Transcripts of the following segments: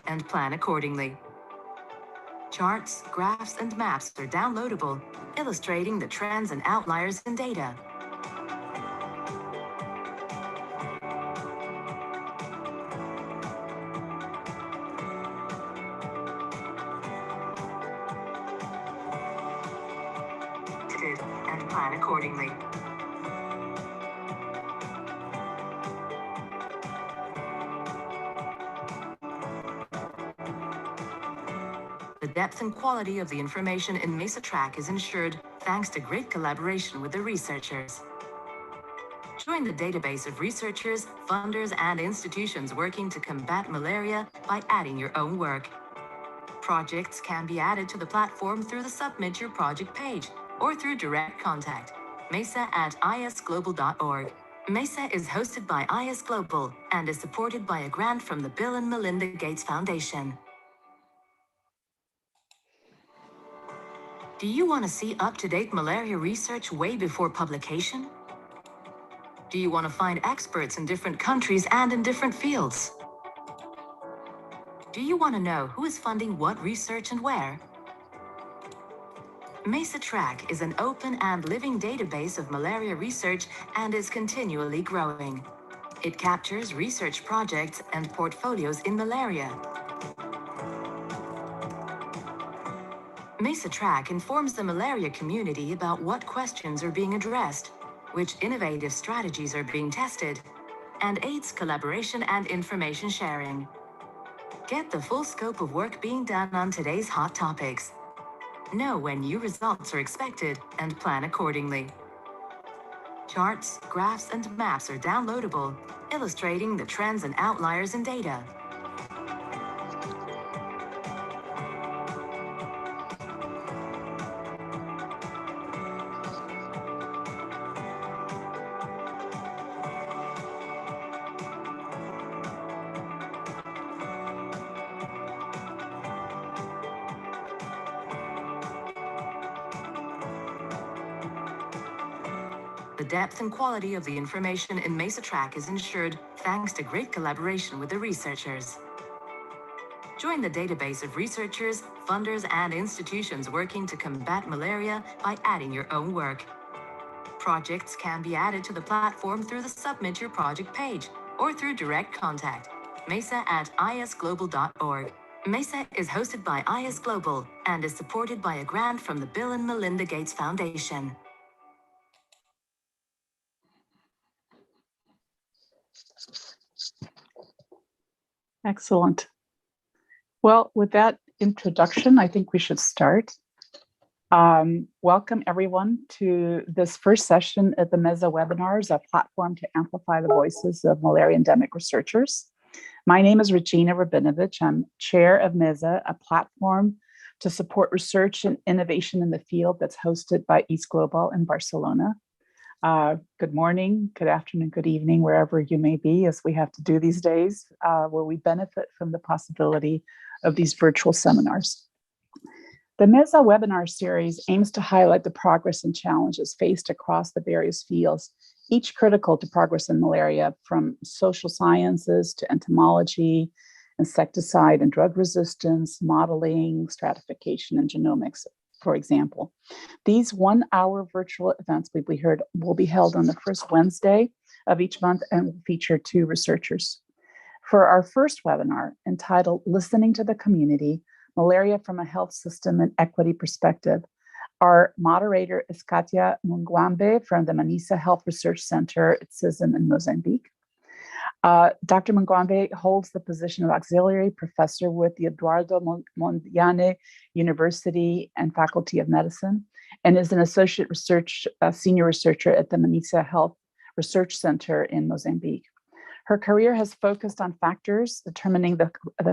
and plan accordingly. Charts, graphs, and maps are downloadable, illustrating the trends and outliers in data. And plan accordingly. The depth and quality of the information in MESA track is ensured thanks to great collaboration with the researchers. Join the database of researchers, funders, and institutions working to combat malaria by adding your own work. Projects can be added to the platform through the Submit Your Project page or through direct contact, mesa@isglobal.org. MESA is hosted by IS Global and is supported by a grant from the Bill and Melinda Gates Foundation. Do you want to see up-to-date malaria research way before publication? Do you want to find experts in different countries and in different fields? Do you want to know who is funding what research and where? MESA Track is an open and living database of malaria research and is continually growing. It captures research projects and portfolios in malaria. MESA Track informs the malaria community about what questions are being addressed, which innovative strategies are being tested, and aids collaboration and information sharing. Get the full scope of work being done on today's hot topics. Know when new results are expected and plan accordingly. Charts, graphs, and maps are downloadable, illustrating the trends and outliers in data. The depth and quality of the information in MESA Track is ensured thanks to great collaboration with the researchers. Join the database of researchers, funders, and institutions working to combat malaria by adding your own work. Projects can be added to the platform through the Submit Your Project page or through direct contact, mesa@isglobal.org. MESA is hosted by IS Global and is supported by a grant from the Bill and Melinda Gates Foundation. Excellent. Well, with that introduction, I think we should start. Welcome everyone to this first session at the MESA webinars, a platform to amplify the voices of malaria endemic researchers. My name is Regina Rabinovich. I'm chair of MESA, a platform to support research and innovation in the field that's hosted by East Global in Barcelona. Good morning, good afternoon, good evening, wherever you may be, as we have to do these days, where we benefit from the possibility of these virtual seminars. The MESA webinar series aims to highlight the progress and challenges faced across the various fields, each critical to progress in malaria, from social sciences to entomology, insecticide and drug resistance, modeling, stratification, and genomics, for example. These 1-hour virtual events will be held on the first Wednesday of each month and will feature 2 researchers. For our first webinar, entitled Listening to the Community, Malaria from a Health System and Equity Perspective, our moderator is Katia Mungwambe from the MESA Health Research Center at CISM in Mozambique. Dr. Mungwambe holds the position of auxiliary professor with the Eduardo Mondlane University and Faculty of Medicine, and is an associate senior researcher at the MESA Health Research Center in Mozambique. Her career has focused on factors determining the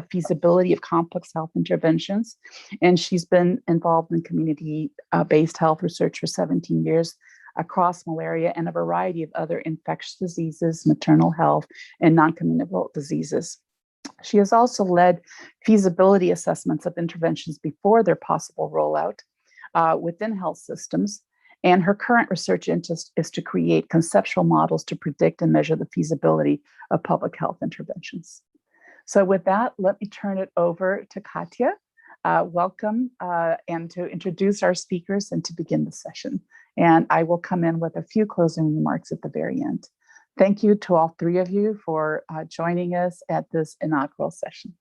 feasibility of complex health interventions, and she's been involved in community-based health research for 17 years across malaria and a variety of other infectious diseases, maternal health, and non-communicable diseases. She has also led feasibility assessments of interventions before their possible rollout within health systems. And her current research interest is to create conceptual models to predict and measure the feasibility of public health interventions. So with that, let me turn it over to Katja. Welcome and to introduce our speakers and to begin the session. And I will come in with a few closing remarks at the very end. Thank you to all three of you for joining us at this inaugural session.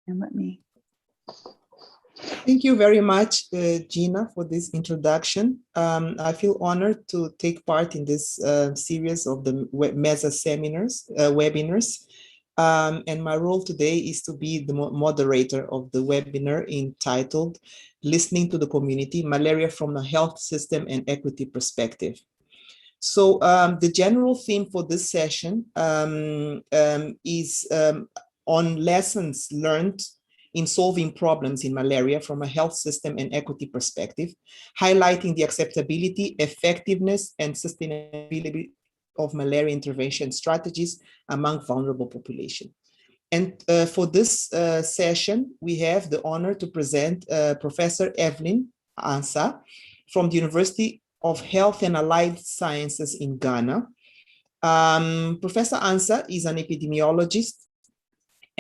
And let me. Thank you very much, Gina, for this introduction. I feel honored to take part in this series of the MESA webinars. And my role today is to be the moderator of the webinar entitled Listening to the Community, Malaria from a Health System and Equity Perspective. So the general theme for this session is on lessons learned in solving problems in malaria from a health system and equity perspective, highlighting the acceptability, effectiveness, and sustainability of malaria intervention strategies among vulnerable population. And for this session, we have the honor to present Professor Evelyn Ansah from the University of Health and Allied Sciences in Ghana. Professor Ansah is an epidemiologist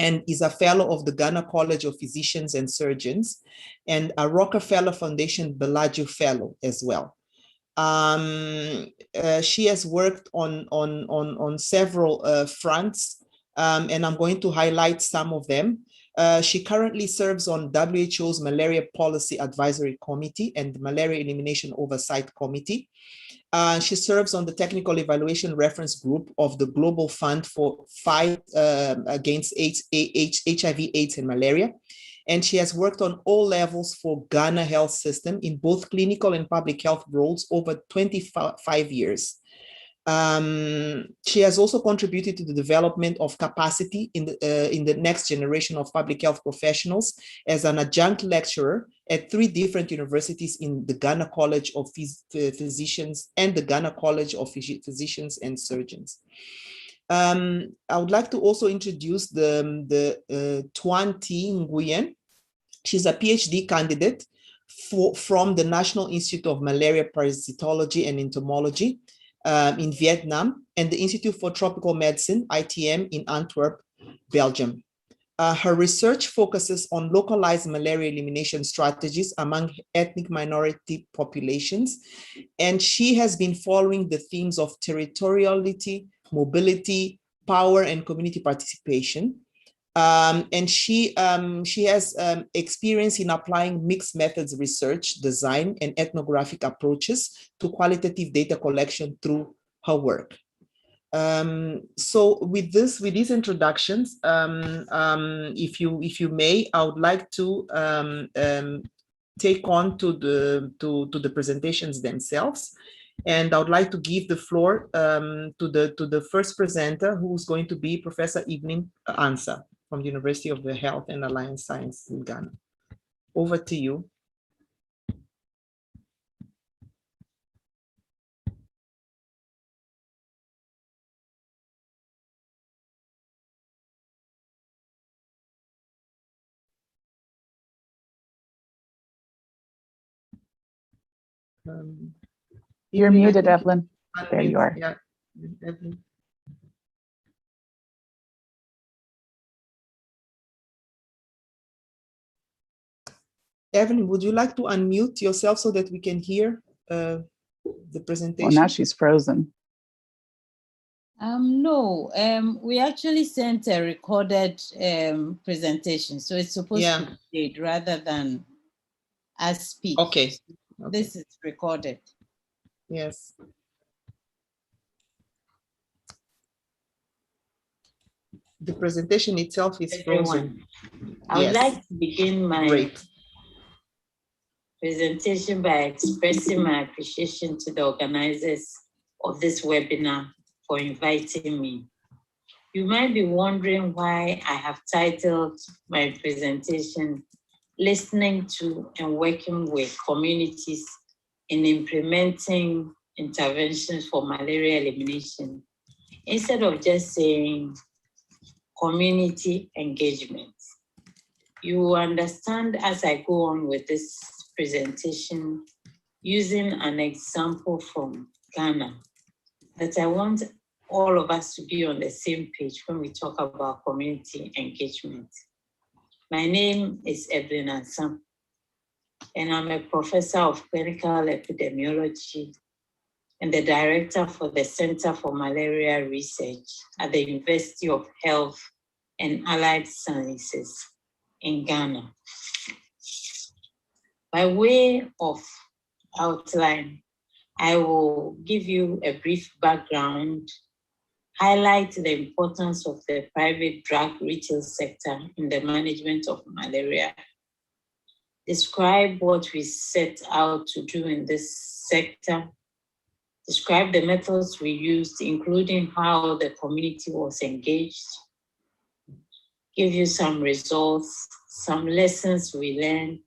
and is a fellow of the Ghana College of Physicians and Surgeons and a Rockefeller Foundation Bellagio Fellow as well. She has worked on several fronts, and I'm going to highlight some of them. She currently serves on WHO's Malaria Policy Advisory Committee and the Malaria Elimination Oversight Committee. She serves on the Technical Evaluation Reference Group of the Global Fund for Fight Against HIV, AIDS, and Malaria. And she has worked on all levels for Ghana health system in both clinical and public health roles over 25 years. She has also contributed to the development of capacity in the next generation of public health professionals as an adjunct lecturer at 3 different universities in the Ghana College of Physicians and the Ghana College of Physicians and Surgeons. I would like to also introduce the Thuan Thi Nguyen. She's a PhD candidate from the National Institute of Malaria, Parasitology and Entomology in Vietnam, and the Institute for Tropical Medicine, ITM, in Antwerp, Belgium. Her research focuses on localized malaria elimination strategies among ethnic minority populations, and she has been following the themes of territoriality, mobility, power, and community participation. And she has experience in applying mixed methods research, design, and ethnographic approaches to qualitative data collection through her work. So with these introductions, if you may, I would like to take on to the presentations themselves. And I would like to give the floor to the first presenter, who's going to be Professor Evelyn Ansah from the University of the Health and Allied Sciences in Ghana. Over to you. You're muted, Evelyn. There you are. Yeah, Evelyn. Evelyn, would you like to unmute yourself so that we can hear the presentation? Well, now she's frozen. No, we actually sent a recorded presentation, so it's supposed to be played rather than us speak. Okay. This is recorded. Yes. The presentation itself is frozen. I would like to begin my presentation by expressing my appreciation to the organizers of this webinar for inviting me. You might be wondering why I have titled my presentation, Listening to and Working with Communities in Implementing Interventions for Malaria Elimination, instead of just saying community engagement. You will understand as I go on with this presentation using an example from Ghana that I want all of us to be on the same page when we talk about community engagement. My name is Evelyn Ansah, and I'm a professor of clinical epidemiology and the director for the Center for Malaria Research at the University of Health and Allied Sciences in Ghana. By way of outline, I will give you a brief background, highlight the importance of the private drug retail sector in the management of malaria, describe what we set out to do in this sector, describe the methods we used, including how the community was engaged, give you some results, some lessons we learned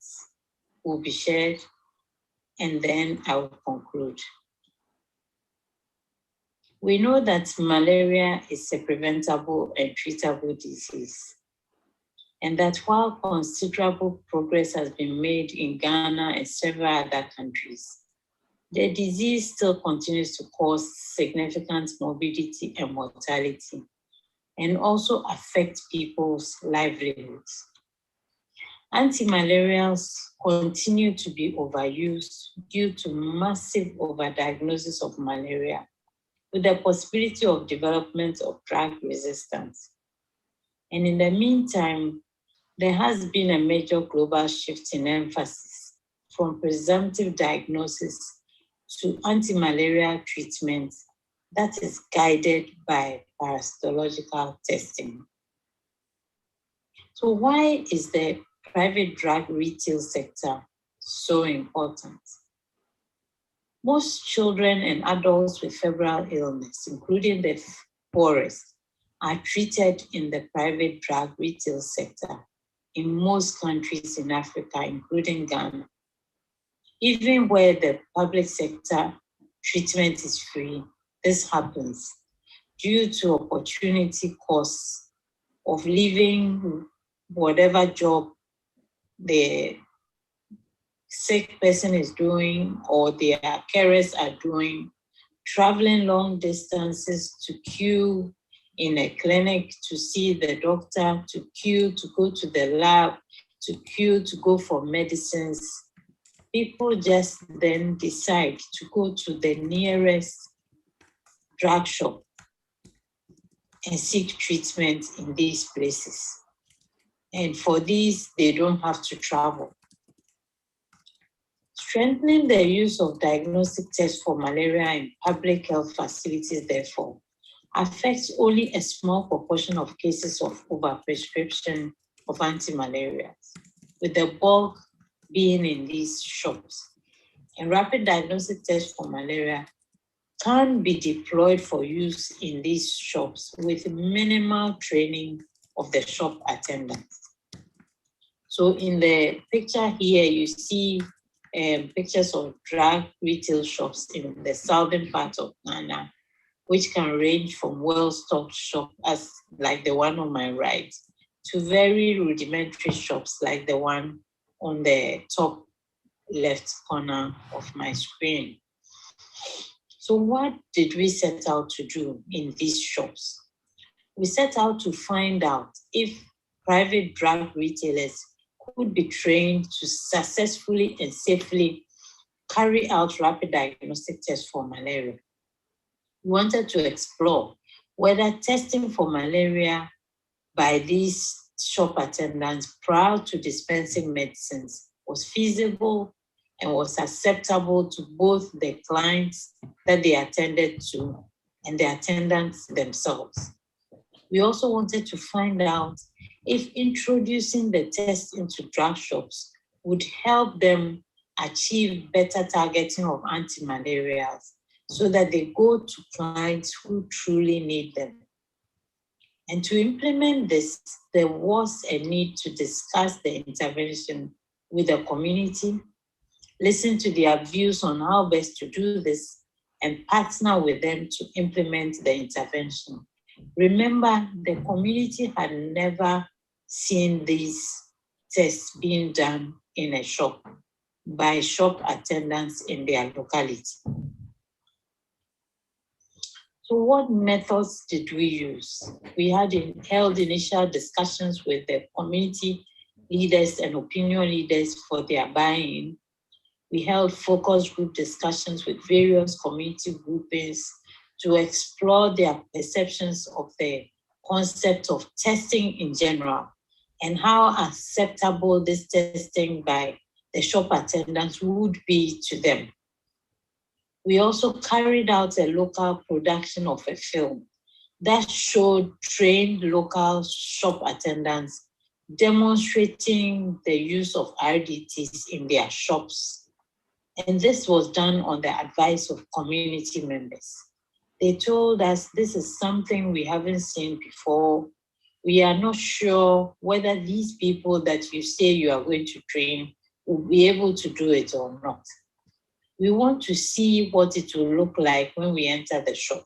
will be shared, and then I will conclude. We know that malaria is a preventable and treatable disease, and that while considerable progress has been made in Ghana and several other countries, the disease still continues to cause significant morbidity and mortality, and also affect people's livelihoods. Antimalarials continue to be overused due to massive overdiagnosis of malaria, with the possibility of development of drug resistance. And in the meantime, there has been a major global shift in emphasis from presumptive diagnosis to anti-malaria treatment that is guided by parasitological testing. So why is the private drug retail sector so important? Most children and adults with febrile illness, including the poorest, are treated in the private drug retail sector in most countries in Africa, including Ghana. Even where the public sector treatment is free, this happens due to opportunity costs of leaving whatever job the sick person is doing or their carers are doing, traveling long distances to queue in a clinic to see the doctor, to queue to go to the lab, to queue to go for medicines. People just then decide to go to the nearest drug shop and seek treatment in these places. And for these, they don't have to travel. Strengthening the use of diagnostic tests for malaria in public health facilities, therefore, affects only a small proportion of cases of overprescription of antimalarials, with the bulk being in these shops. And rapid diagnostic tests for malaria can be deployed for use in these shops with minimal training of the shop attendants. So in the picture here, you see pictures of drug retail shops in the southern part of Ghana, which can range from well-stocked shops as like the one on my right, to very rudimentary shops like the one on the top left corner of my screen. So what did we set out to do in these shops? We set out to find out if private drug retailers could be trained to successfully and safely carry out rapid diagnostic tests for malaria. We wanted to explore whether testing for malaria by these shop attendants prior to dispensing medicines was feasible and was acceptable to both the clients that they attended to and the attendants themselves. We also wanted to find out if introducing the test into drug shops would help them achieve better targeting of antimalarials so that they go to clients who truly need them. And to implement this, there was a need to discuss the intervention with the community, listen to their views on how best to do this, and partner with them to implement the intervention. Remember, the community had never seen these tests being done in a shop by shop attendants in their locality. So what methods did we use? We had held initial discussions with the community leaders and opinion leaders for their buy-in. We held focus group discussions with various community groupings to explore their perceptions of the concept of testing in general and how acceptable this testing by the shop attendants would be to them. We also carried out a local production of a film that showed trained local shop attendants demonstrating the use of RDTs in their shops. And this was done on the advice of community members. They told us this is something we haven't seen before. We are not sure whether these people that you say you are going to train will be able to do it or not. We want to see what it will look like when we enter the shop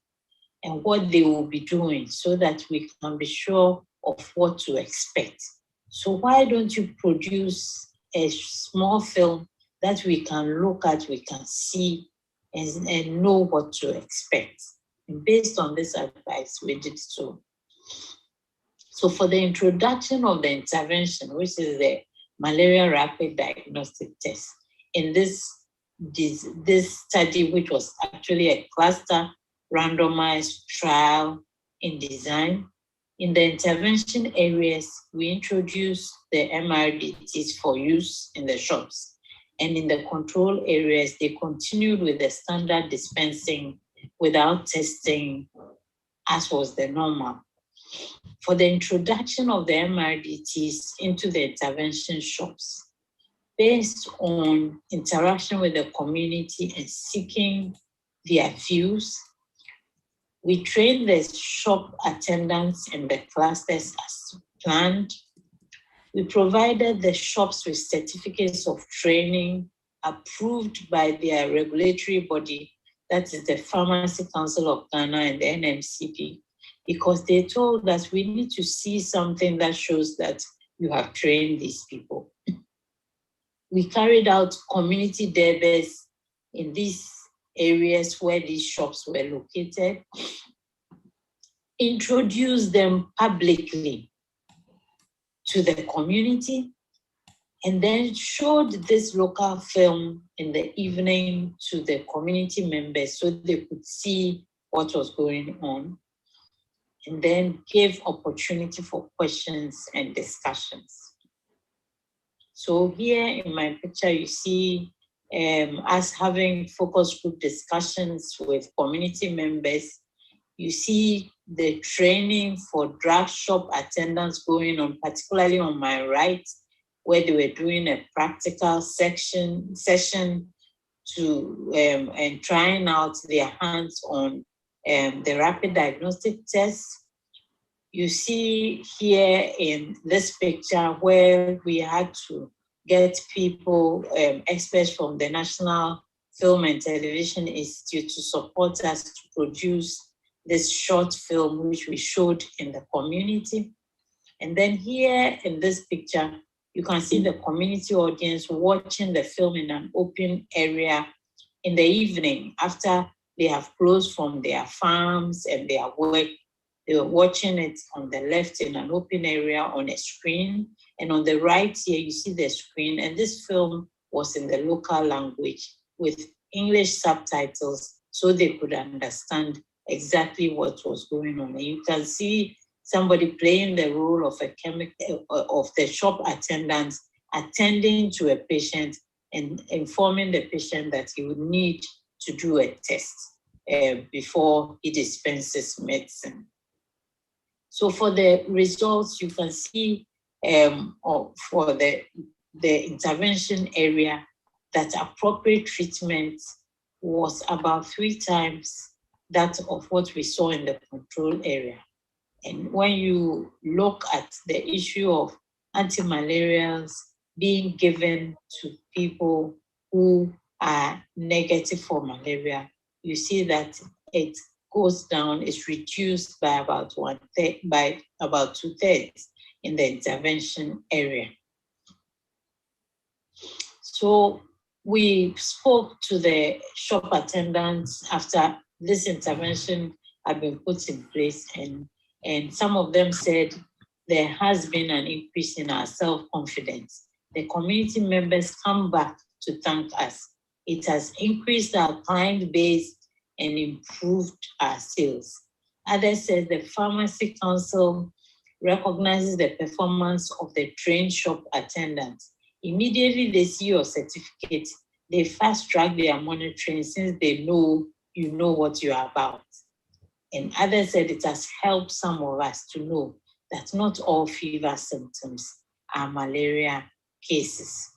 and what they will be doing so that we can be sure of what to expect. So why don't you produce a small film that we can look at, we can see, and know what to expect. And based on this advice, we did so. So for the introduction of the intervention, which is the malaria rapid diagnostic test, in this study, which was actually a cluster randomized trial in design, in the intervention areas, we introduced the MRDTs for use in the shops. And in the control areas, they continued with the standard dispensing without testing, as was the normal. For the introduction of the MRDTs into the intervention shops, based on interaction with the community and seeking their views, we trained the shop attendants and the clusters as planned. We provided the shops with certificates of training approved by their regulatory body, that is the Pharmacy Council of Ghana and the NMCP, because they told us we need to see something that shows that you have trained these people. We carried out community debates in these areas where these shops were located, introduced them publicly to the community, and then showed this local film in the evening to the community members so they could see what was going on, and then gave opportunity for questions and discussions. So here in my picture, you see us having focus group discussions with community members. You see the training for drug shop attendants going on, particularly on my right, where they were doing a practical session to and trying out their hands on the rapid diagnostic test. You see here in this picture where we had to get people, experts from the National Film and Television Institute to support us to produce this short film, which we showed in the community. And then here in this picture, you can see the community audience watching the film in an open area in the evening after they have closed from their farms and their work. They were watching it on the left in an open area on a screen. And on the right here, you see the screen. And this film was in the local language with English subtitles so they could understand exactly what was going on. And you can see somebody playing the role of of the shop attendants attending to a patient and informing the patient that he would need to do a test before he dispenses medicine. So for the results, you can see for the intervention area that appropriate treatment was about 3 times that of what we saw in the control area. And when you look at the issue of antimalarials being given to people who are negative for malaria, you see that it goes down, it's reduced by about 2/3 in the intervention area. So we spoke to the shop attendants after this intervention have been put in place, and some of them said there has been an increase in our self-confidence. The community members come back to thank us. It has increased our client base and improved our sales. Others said the Pharmacy Council recognizes the performance of the trained shop attendants. Immediately they see your certificate, they fast track their monitoring since they know you know what you are about. And others said it has helped some of us to know that not all fever symptoms are malaria cases.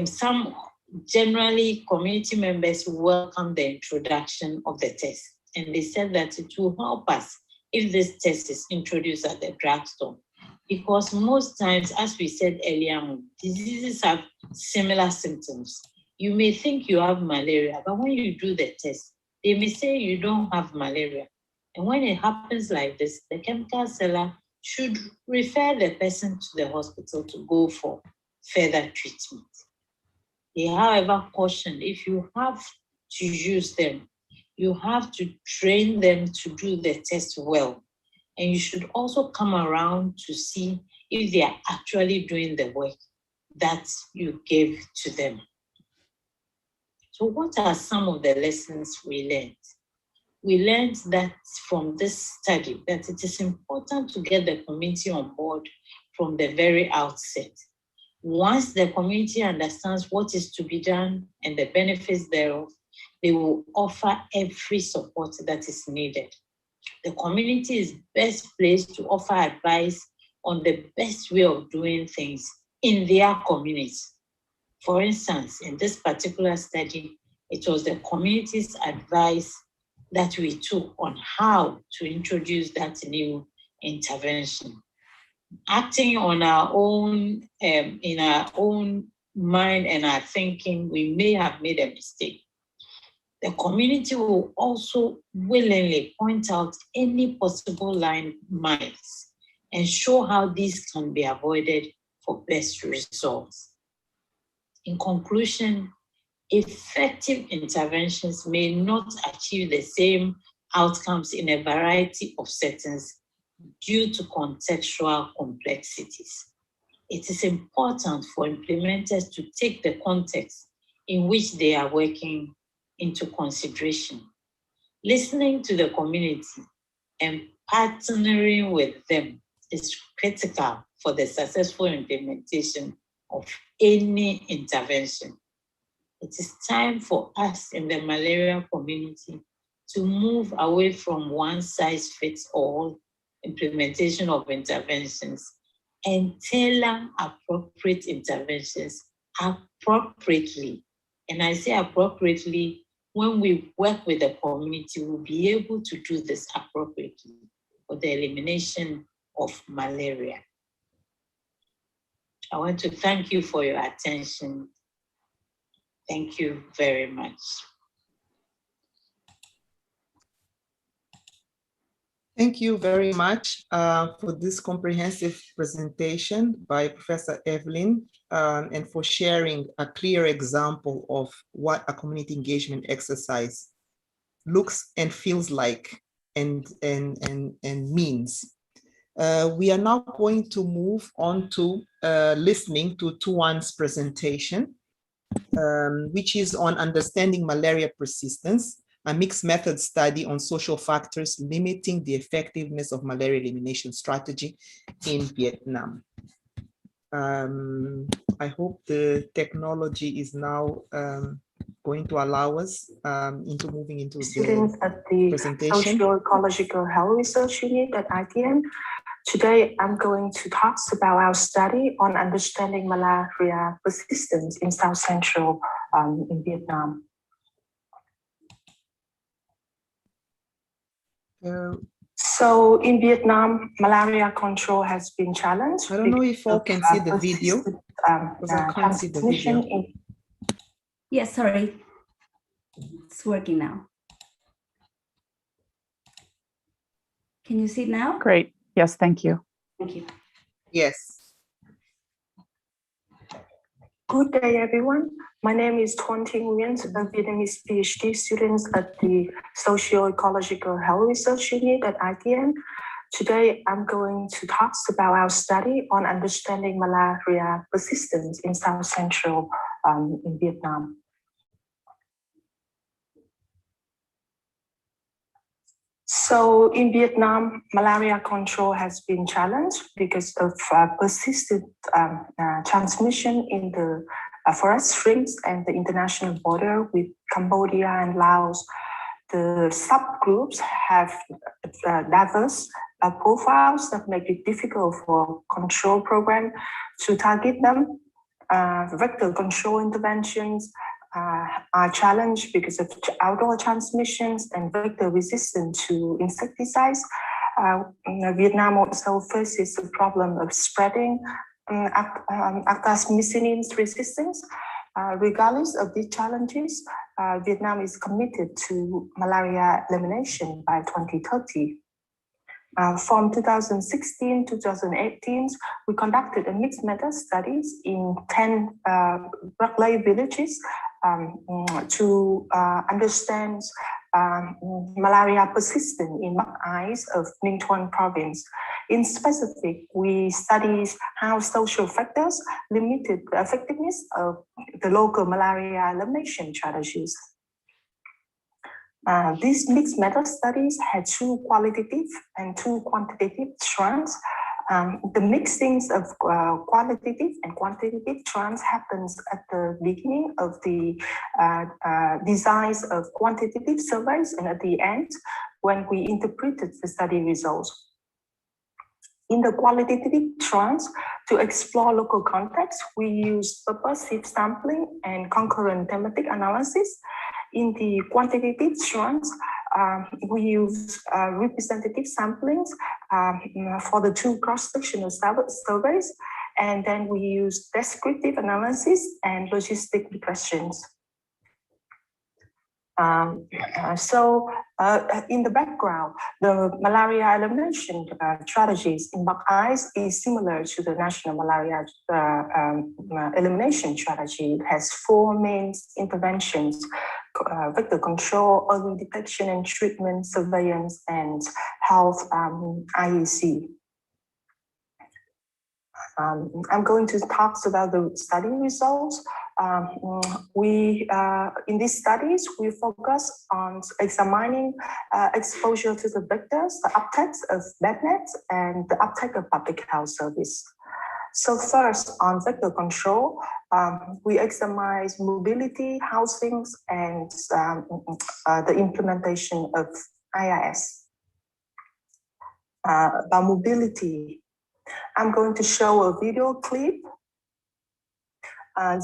Some generally community members welcome the introduction of the test, and they said that it will help us if this test is introduced at the drugstore, because most times, as we said earlier, diseases have similar symptoms. You may think you have malaria, but when you do the test, they may say you don't have malaria. And when it happens like this, the chemical seller should refer the person to the hospital to go for further treatment. They, however, caution, if you have to use them, you have to train them to do the test well. And you should also come around to see if they are actually doing the work that you gave to them. So what are some of the lessons we learned? We learned that from this study that it is important to get the community on board from the very outset. Once the community understands what is to be done and the benefits thereof, they will offer every support that is needed. The community is best placed to offer advice on the best way of doing things in their community. For instance, in this particular study, it was the community's advice that we took on how to introduce that new intervention. Acting on our own, in our own mind and our thinking, we may have made a mistake. The community will also willingly point out any possible landmines and show how these can be avoided for best results. In conclusion, effective interventions may not achieve the same outcomes in a variety of settings due to contextual complexities. It is important for implementers to take the context in which they are working into consideration. Listening to the community and partnering with them is critical for the successful implementation of any intervention. It is time for us in the malaria community to move away from one-size-fits-all implementation of interventions and tailor appropriate interventions appropriately. And I say appropriately, when we work with the community, we'll be able to do this appropriately for the elimination of malaria. I want to thank you for your attention. Thank you very much. Thank you very much for this comprehensive presentation by Professor Evelyn and for sharing a clear example of what a community engagement exercise looks and feels like and means. We are now going to move on to listening to Thuan's presentation, which is on understanding malaria persistence, a mixed method study on social factors limiting the effectiveness of malaria elimination strategy in Vietnam. I hope the technology is now going to allow us into moving into students the at the presentation. Socio-Ecological Health Research Unit at ITM. Today, I'm going to talk about our study on understanding malaria persistence in South Central in Vietnam. So in Vietnam, malaria control has been challenged. I don't know if all can see the video. Because I can't see the video. Yes, sorry. It's working now. Can you see it now? Great. Yes, thank you. Thank you. Yes. Good day, everyone. My name is Thuan Thi Nguyen, a Vietnamese PhD student at the Socio-Ecological Health Research Unit at ITN. Today, I'm going to talk about our study on understanding malaria persistence in South Central in Vietnam. So in Vietnam, malaria control has been challenged because of persistent transmission in the forest streams and the international border with Cambodia and Laos. The subgroups have diverse profiles that make it difficult for control program to target them. Vector control interventions are challenged because of outdoor transmissions and vector resistance to insecticides. Vietnam also faces the problem of spreading artemisinin resistance. Regardless of these challenges, Vietnam is committed to malaria elimination by 2030. From 2016 to 2018, we conducted a mixed method studies in 10 Raclay villages to understand malaria persistence in Bắc Ais of Ninh Thuan province. In specific, we studied how social factors limited the effectiveness of the local malaria elimination strategies. These mixed method studies had two qualitative and two quantitative strands. The mixing of qualitative and quantitative strands happens at the beginning of the designs of quantitative surveys and at the end when we interpreted the study results. In the qualitative strands, to explore local context, we use purposive sampling and concurrent thematic analysis. In the quantitative strands, we use representative samplings for the two cross-sectional surveys, and then we use descriptive analysis and logistic regressions. In the background, the malaria elimination strategies in Bắc Ais is similar to the national malaria elimination strategy. It has four main interventions: vector control, early detection and treatment, surveillance, and health IEC. I'm going to talk about the study results. In these studies, we focus on examining exposure to the vectors, the uptake of bed nets, and the uptake of public health service. So first, on vector control, we examine mobility, housings, and the implementation of IIS. About mobility, I'm going to show a video clip.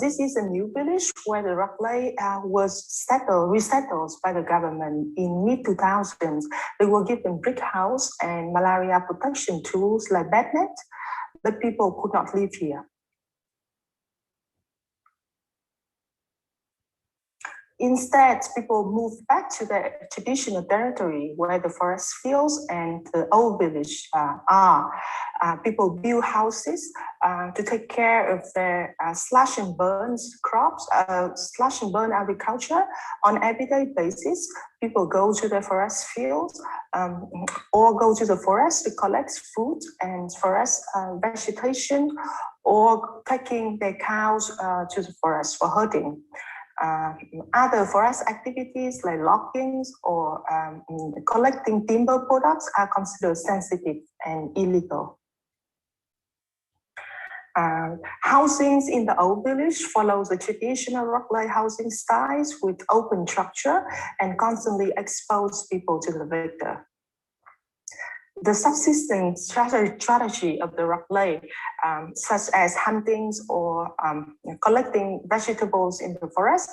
This is a new village where the Raclay was resettled by the government in mid-2000s. They were given brick house and malaria protection tools like bed net, but people could not live here. Instead, people moved back to their traditional territory where the forest fields and the old village are. People build houses to take care of their slash and burn crops, slash and burn agriculture on everyday basis. People go to the forest fields or go to the forest to collect food and forest vegetation, or taking their cows to the forest for herding. Other forest activities like logging or collecting timber products are considered sensitive and illegal. Housings in the old village follows the traditional Raclay housing styles with open structure and constantly expose people to the vector. The subsistence strategy of the Raclay, such as hunting or collecting vegetables in the forest,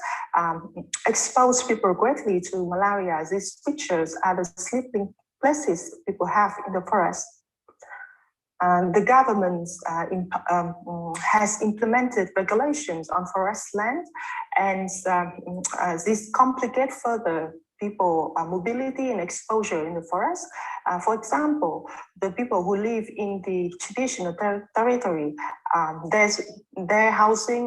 expose people greatly to malaria. These pictures are the sleeping places people have in the forest. The government has implemented regulations on forest land, and this complicates further people mobility and exposure in the forest. For example, the people who live in the traditional territory, their housing,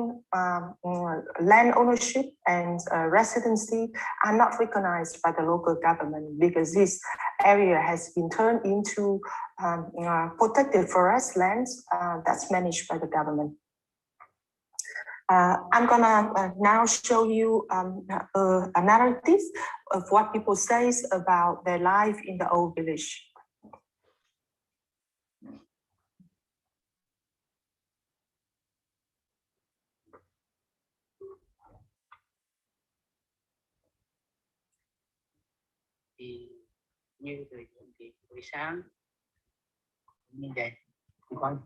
land ownership and residency are not recognized by the local government because this area has been turned into protected forest lands that's managed by the government. I'm gonna now show you a narrative of what people say about their life in the old village. Thì như buổi sáng như vậy có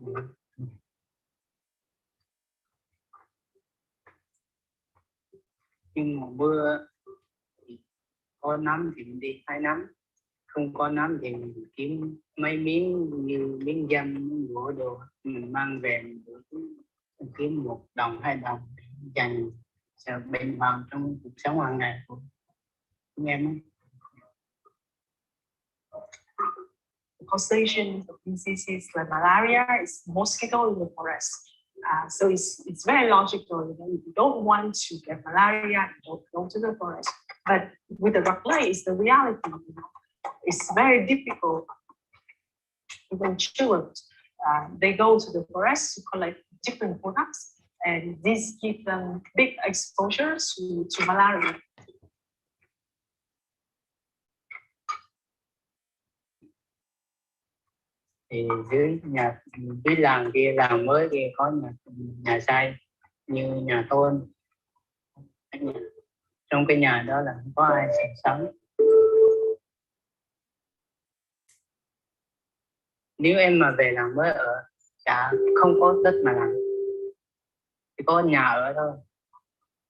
nhưng mà mưa thì có nắm thì mình đi hái nắm, không có nắm thì mình kiếm mấy miếng như miếng dăm, miếng gỗ đồ mình mang về mình kiếm 1 đồng 2 đồng dành cho bệnh vào trong cuộc sống hàng ngày của chúng em. The causation of diseases like malaria is mosquito in the forest. So it's very logical. You know, if you don't want to get malaria, you don't go to the forest. But with the drug play, it's the reality. You know, it's very difficult. Even children, they go to the forest to collect different products, and this gives them big exposure to malaria. Thì dưới làng kia, làng mới kia có nhà xây như nhà Thuan. Trong cái nhà đó là không có ai sống. Nếu em mà về làng mới ở, chả không có đất mà làm, chỉ có nhà ở thôi,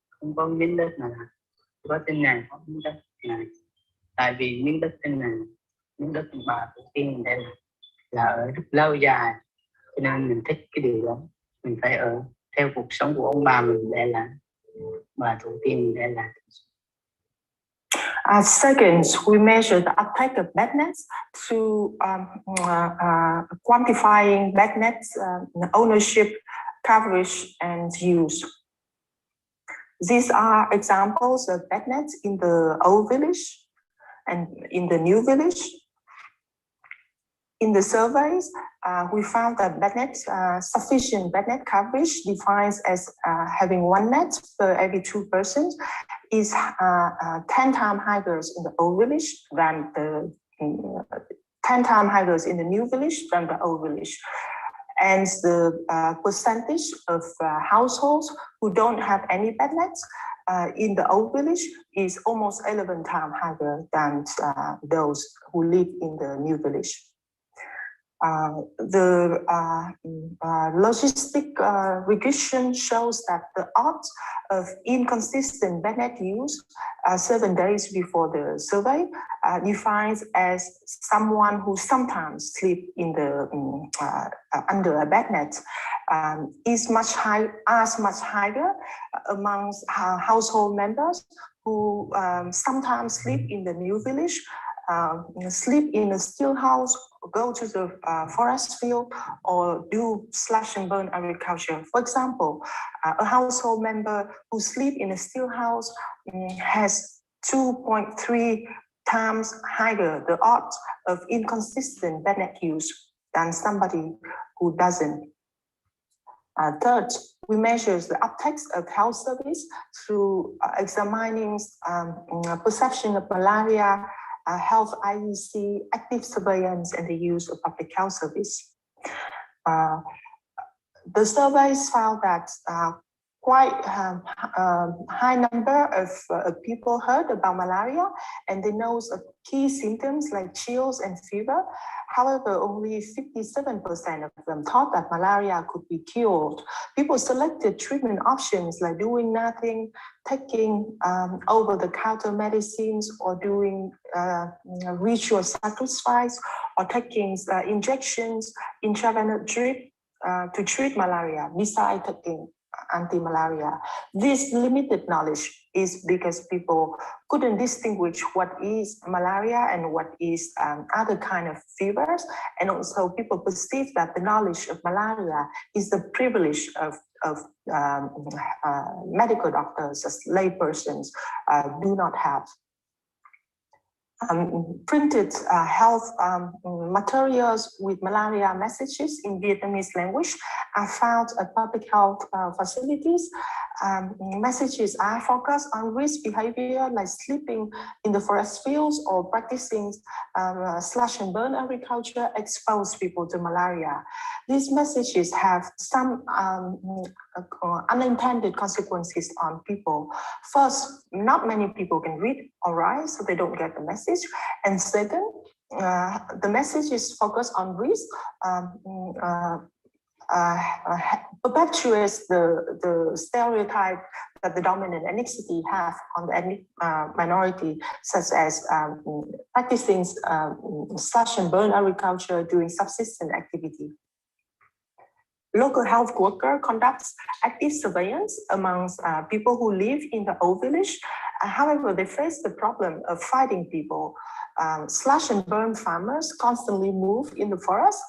không có miếng đất mà làm. Chỉ có trên này có miếng đất này, tại vì miếng đất trên này, miếng đất bà tổ tiên đây là ở rất lâu dài, cho nên mình thích cái điều đó. Mình phải ở theo cuộc sống của ông bà mình để làm, bà tổ tiên mình để làm. Second, we measure the uptake of bed nets through quantifying bed nets ownership, coverage, and use. These are examples of bed nets in the old village and in the new village. In the surveys, we found that bed net, sufficient bed net coverage defines as having 1 net per every 2 persons is 10 times higher in the old village than the 10 times higher in the new village than the old village. And the percentage of households who don't have any bed nets in the old village is almost 11 times higher than those who live in the new village. The logistic regression shows that the odds of inconsistent bed net use 7 days before the survey defines as someone who sometimes sleep in the under a bed net is much higher amongst household members who sometimes sleep in the new village, sleep in a still house, go to the forest field, or do slash and burn agriculture. For example, a household member who sleep in a still house has 2.3 times higher the odds of inconsistent bed net use than somebody who doesn't. Third, we measure the uptakes of health service through examining perception of malaria, health IEC, active surveillance, and the use of public health service. The surveys found that quite high number of people heard about malaria, and they know of key symptoms like chills and fever. However, only 57% of them thought that malaria could be cured. People selected treatment options like doing nothing, taking over-the-counter medicines, or doing ritual sacrifice, or taking injections, intravenous drip to treat malaria, besides taking anti-malaria. This limited knowledge is because people couldn't distinguish what is malaria and what is other kind of fevers. And also people perceive that the knowledge of malaria is the privilege of medical doctors, as laypersons do not have. Printed health materials with malaria messages in Vietnamese language are found at public health facilities. Messages are focused on risk behavior like sleeping in the forest fields or practicing slash and burn agriculture expose people to malaria. These messages have some unintended consequences on people. First, not many people can read or write, so they don't get the message. And second, the message is focused on risk, perpetuates the stereotype that the dominant ethnicity have on the ethnic minority, such as practicing slash and burn agriculture during subsistence activity. Local health worker conducts active surveillance amongst people who live in the old village. However, they face the problem of fighting people. Slash and burn farmers constantly move in the forest,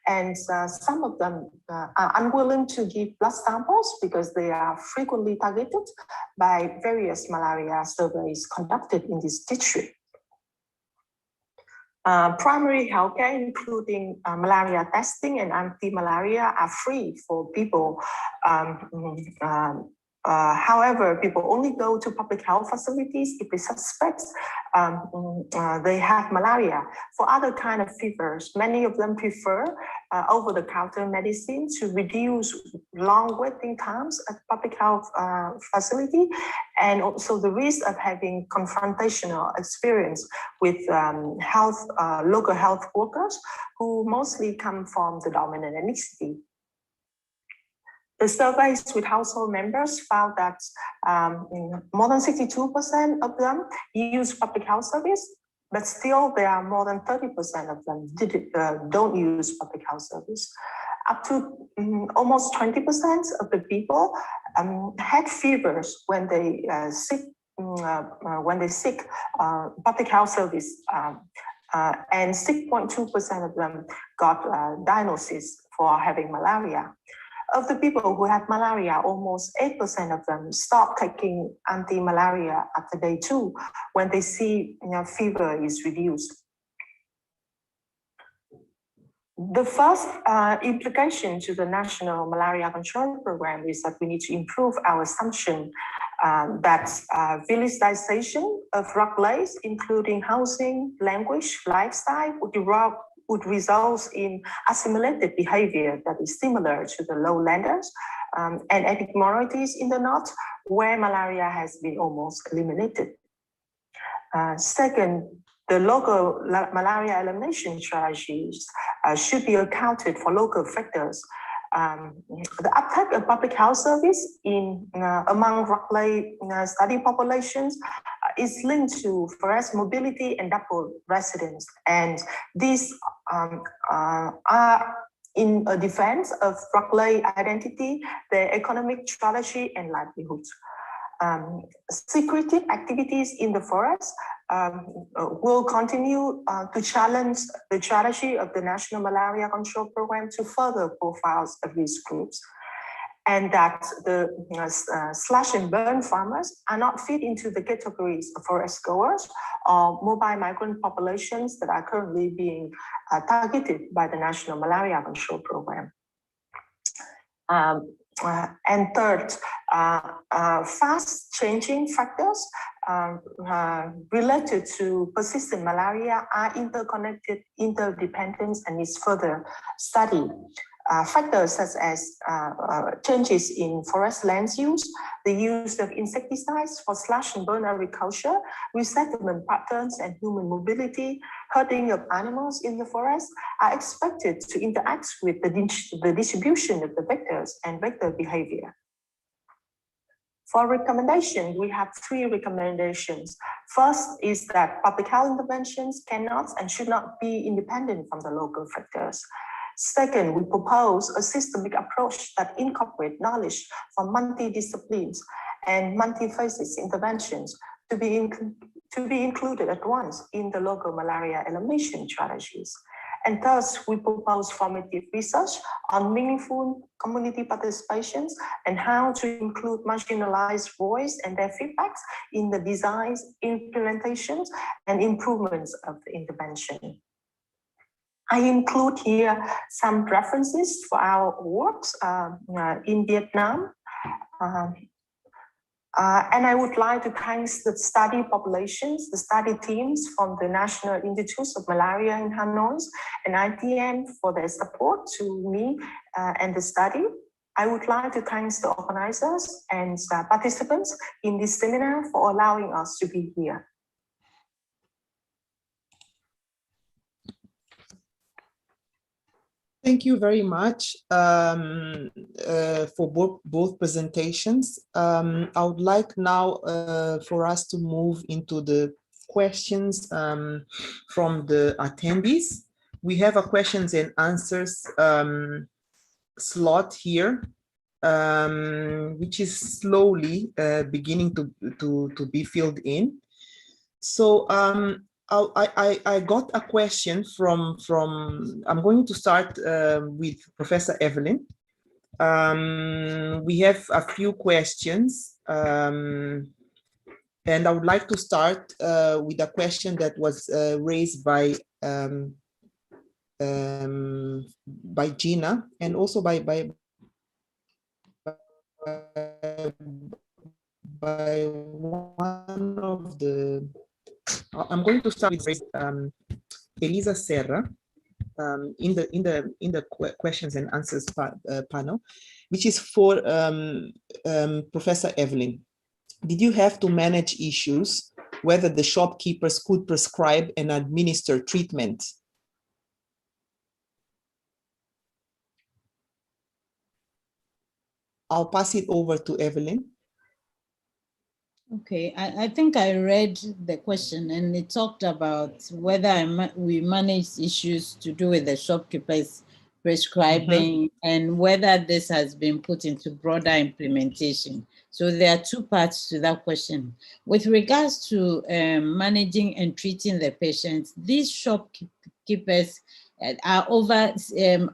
and some of them are unwilling to give blood samples because they are frequently targeted by various malaria surveys conducted in this district. Primary healthcare, including malaria testing and anti-malaria, are free for people. However, people only go to public health facilities if they suspect they have malaria. For other kind of fevers, many of them prefer over-the-counter medicine to reduce long waiting times at public health facility, and also the risk of having confrontational experience with local health workers who mostly come from the dominant ethnicity. The surveys with household members found that more than 62% of them use public health service, but still there are more than 30% of them don't use public health service. Up to almost 20% of the people had fevers when they seek public health service, and 6.2% of them got diagnosis for having malaria. Of the people who have malaria, almost 8% of them stop taking anti-malaria after day 2 when they see fever is reduced. The first implication to the National Malaria Control Program is that we need to improve our assumption that villagization of workplace, including housing, language, lifestyle, would result in assimilated behavior that is similar to the lowlanders and ethnic minorities in the north, where malaria has been almost eliminated. Second, the local malaria elimination strategies should be accounted for local factors. The uptake of public health service among workplace study populations is linked to forest mobility and double residence, and these are in a defense of workplace identity, their economic strategy and livelihoods. Secretive activities in the forest will continue to challenge the strategy of the National Malaria Control Program to further profiles of these groups, and that the slash and burn farmers are not fit into the categories of forest goers or mobile migrant populations that are currently being targeted by the National Malaria Control Program. And third, fast changing factors related to persistent malaria are interconnected, interdependent, and is further studied. Factors such as changes in forest land use, the use of insecticides for slash and burn agriculture, resettlement patterns and human mobility, herding of animals in the forest are expected to interact with the distribution of the vectors and vector behavior. For recommendation, we have 3 recommendations. First is that public health interventions cannot and should not be independent from the local factors. Second, we propose a systemic approach that incorporates knowledge from multidisciplines and multi-phases interventions to be included at once in the local malaria elimination strategies. And thus, we propose formative research on meaningful community participations and how to include marginalized voice and their feedbacks in the designs, implementations, and improvements of the intervention. I include here some references for our works in Vietnam. And I would like to thank the study populations, the study teams from the National Institute of Malaria in Hanoi and ITN for their support to me and the study. I would like to thank the organizers and participants in this seminar for allowing us to be here. Thank you very much for both presentations. I would like now for us to move into the questions from the attendees. We have a questions and answers slot here, which is slowly beginning to be filled in. So I got a question from I'm going to start with Professor Evelyn. We have a few questions, and I would like to start with a question that was raised by Gina and also by one of the. I'm going to start with Elisa Serra in the questions and answers panel, which is for Professor Evelyn. Did you have to manage issues whether the shopkeepers could prescribe and administer treatment? I'll pass it over to Evelyn. Okay, I think I read the question and it talked about whether we manage issues to do with the shopkeepers prescribing and whether this has been put into broader implementation. So there are two parts to that question. With regards to managing and treating the patients, these shopkeepers are over,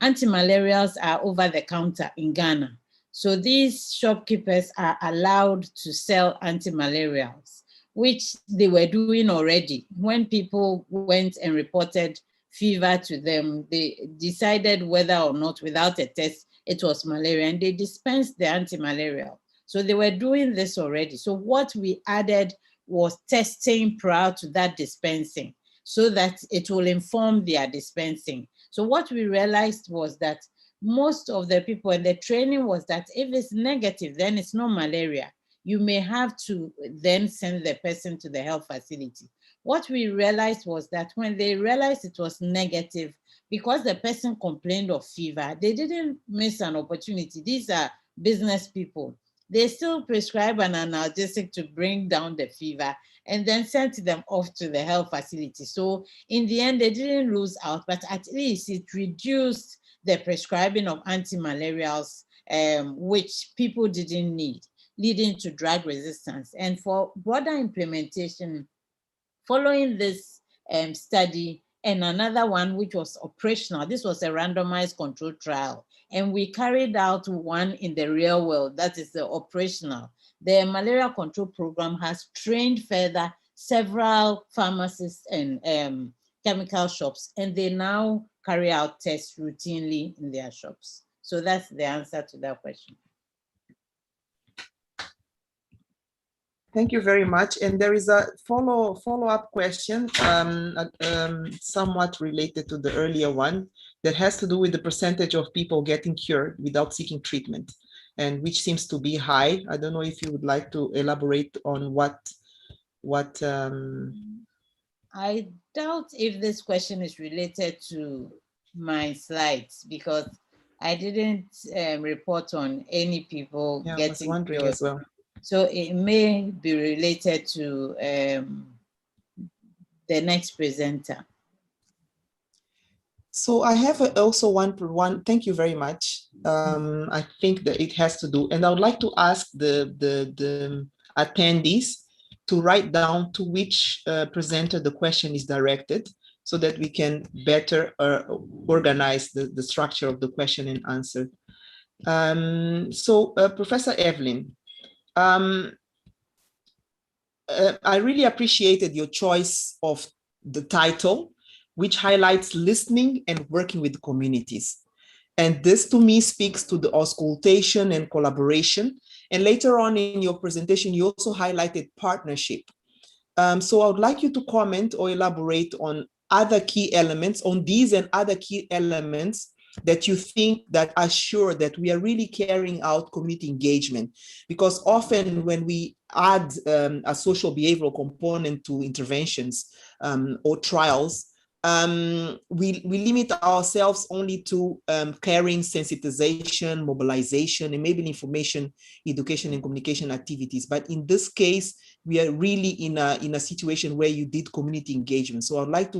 anti-malarials are over the counter in Ghana. So these shopkeepers are allowed to sell anti-malarials, which they were doing already. When people went and reported fever to them, they decided whether or not, without a test, it was malaria, and they dispensed the anti-malarial. So they were doing this already. So what we added was testing prior to that dispensing, so that it will inform their dispensing. So what we realized was that most of the people, and the training was that if it's negative, then it's not malaria. You may have to then send the person to the health facility. What we realized was that when they realized it was negative, because the person complained of fever, they didn't miss an opportunity. These are business people. They still prescribe an analgesic to bring down the fever and then sent them off to the health facility. So in the end, they didn't lose out, but at least it reduced the prescribing of anti-malarials, which people didn't need, leading to drug resistance. And for broader implementation, following this study and another one which was operational, this was a randomized control trial, and we carried out one in the real world, that is the operational. The malaria control program has trained further several pharmacists and chemical shops, and they now carry out tests routinely in their shops. So that's the answer to that question. Thank you very much. And there is a follow-up question, somewhat related to the earlier one, that has to do with the percentage of people getting cured without seeking treatment, and which seems to be high. I don't know if you would like to elaborate on what I doubt if this question is related to my slides, because I didn't report on any people getting I was wondering cured. as well. So it may be related to the next presenter. So I have also one. Thank you very much. I think that it has to do, and I would like to ask the attendees to write down to which presenter the question is directed, so that we can better organize the structure of the question and answer. Professor Evelyn, I really appreciated your choice of the title, which highlights listening and working with communities. And this to me speaks to the auscultation and collaboration. And later on in your presentation, you also highlighted partnership. So I would like you to comment or elaborate on other key elements, on these and other key elements that you think that assure that we are really carrying out community engagement. Because often when we add a social behavioral component to interventions or trials, we limit ourselves only to carrying sensitization, mobilization, and maybe information, education, and communication activities. But in this case, we are really in a situation where you did community engagement. So I'd like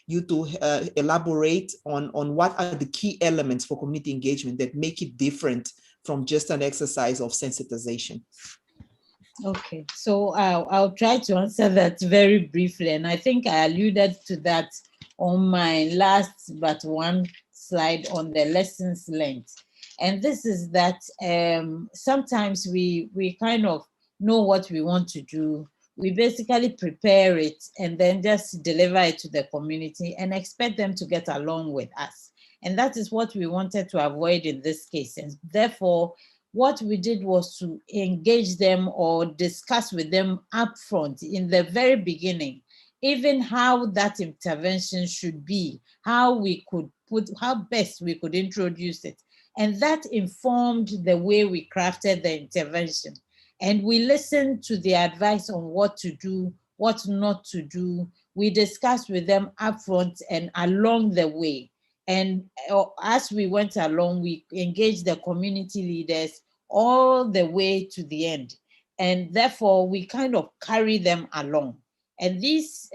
you to elaborate on what are the key elements for community engagement that make it different from just an exercise of sensitization. Okay, so I'll try to answer that very briefly. And I think I alluded to that on my last but one slide on the lessons learned. And this is that sometimes we kind of know what we want to do. We basically prepare it and then just deliver it to the community and expect them to get along with us. And that is what we wanted to avoid in this case. And therefore, what we did was to engage them or discuss with them upfront in the very beginning, even how that intervention should be, how best we could introduce it. And that informed the way we crafted the intervention. And we listened to the advice on what to do, what not to do. We discussed with them upfront and along the way. And as we went along, we engaged the community leaders all the way to the end. And therefore, we kind of carry them along. And these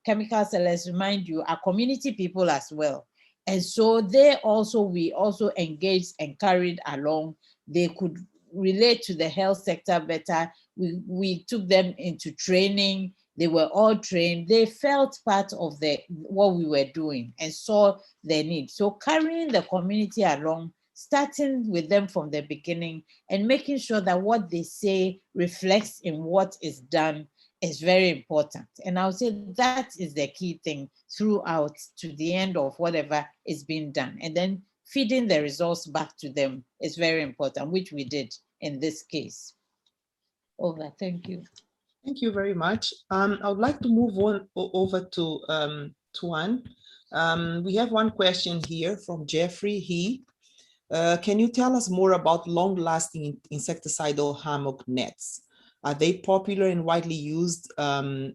chemical sellers, remind you, are community people as well. And so we also engaged and carried along. They could relate to the health sector better. We took them into training. They were all trained. They felt part of what we were doing and saw their need. So carrying the community along, starting with them from the beginning and making sure that what they say reflects in what is done is very important. And I would say that is the key thing throughout to the end of whatever is being done. And then feeding the results back to them is very important, which we did in this case. Over, thank you. Thank you very much. I would like to move on over to Thuan. We have one question here from Jeffrey. Can you tell us more about long-lasting insecticidal hammock nets? Are they popular and widely used in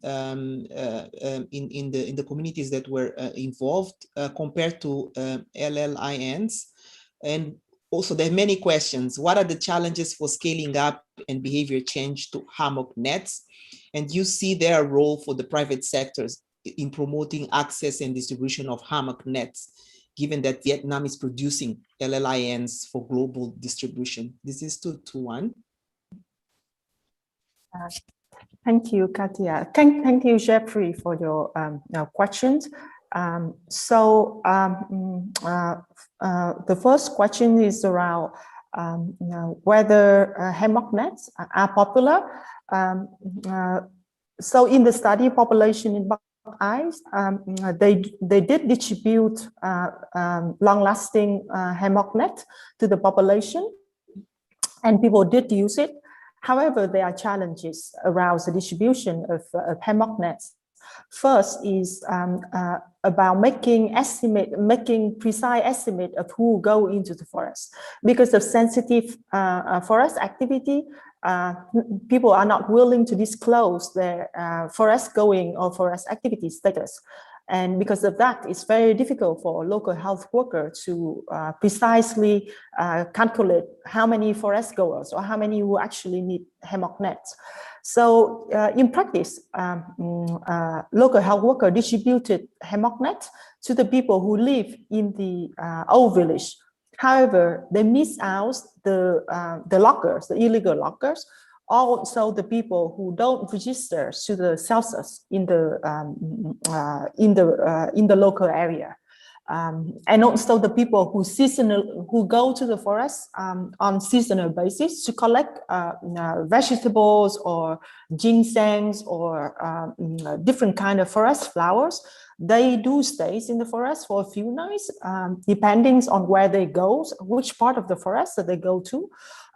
the communities that were involved compared to LLINs? And also, there are many questions. What are the challenges for scaling up and behavior change to hammock nets? And do you see their role for the private sectors in promoting access and distribution of hammock nets, given that Vietnam is producing LLINs for global distribution? This is to Thuan. Thank you, Katia. Thank you, Jeffrey, for your questions. The first question is around whether hammock nets are popular. So in the study population in Buckeye, they did distribute long-lasting hammock net to the population, and people did use it. However, there are challenges around the distribution of hammock nets. First is about making precise estimate of who go into the forest. Because of sensitive forest activity, people are not willing to disclose their forest going or forest activity status. And because of that, it's very difficult for a local health worker to precisely calculate how many forest goers or how many will actually need hammock nets. So in practice, local health worker distributed hammock nets to the people who live in the old village. However, they miss out the loggers, the illegal loggers, also the people who don't register to the census in the local area, and also the people who go to the forest on seasonal basis to collect vegetables or ginsengs or different kind of forest flowers. They do stay in the forest for a few nights, depending on where they go, which part of the forest that they go to.